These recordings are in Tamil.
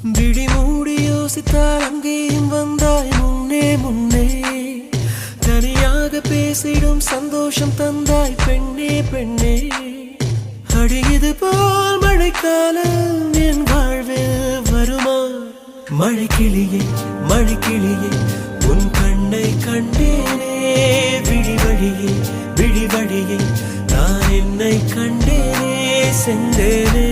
விழி மூடி யோசித்தால் அங்கேயும் வந்தாய் முன்னே முன்னே. தனியாக பேசிடும் சந்தோஷம் தந்தாய் பெண்ணே பெண்ணே. அடியது போல் மழைக்காலம் என் வாழ்வில் வருமா? மழைக்கிளியே மழைக்கிளியே உன் கண்ணை கண்டேனே. விழி வழியே விழி வழியே நான் என்னை கண்டேனே செந்தேனே.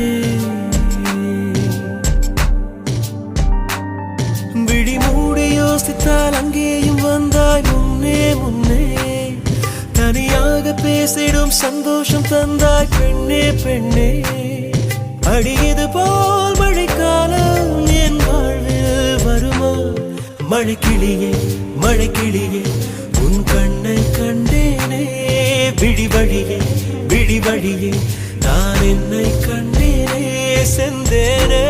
விழி மூடி யோசித்தால் அங்கேயும் வந்தாய் முன்னே முன்னே. தனியாக பேசிடும் சந்தோஷம் தந்தாய் பெண்ணே பெண்ணே. அடியது போல் மழைக்காலம் என் வாழ்வில் வருமா? மழைக்கிளியே மழைக்கிளியே உன் கண்ணை கண்டேனே. விழி வழியே விழி வழியே நான் என்னை கண்டேனே செந்தேனே.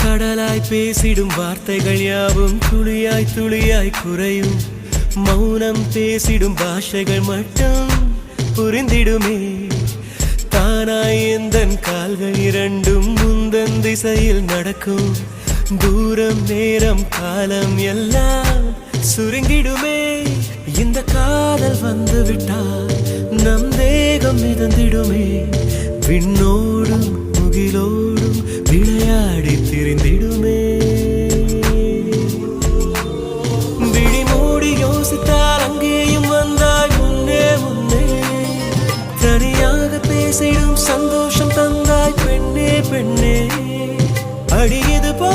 கடலாய் பேசிடும் வார்த்தைகள் யாவும் துளியாய் துளியாய் குறையும். மௌனம் பேசிடும் பாஷைகள் மட்டும் புரிந்திடுமே. தானாய் எந்தன் கால்கள் இரண்டும் முந்தன் திசையில் நடக்கும். தூரம் நேரம் காலம் எல்லாம் சுருங்கிடுமே. இந்த காதல் வந்து விட்டால் நம் தேகம் மிதந்திடுமே. விண்ணோடும் முகிலோடும் விளையாடி திரிந்திடுமே. விழி மூடி யோசித்தால் அங்கேயும் வந்தாய் முன்னே முன்னே. தனியாக பேசிடும் சந்தோஷம் தந்தாய் பெண்ணே பெண்ணே. அடியது போ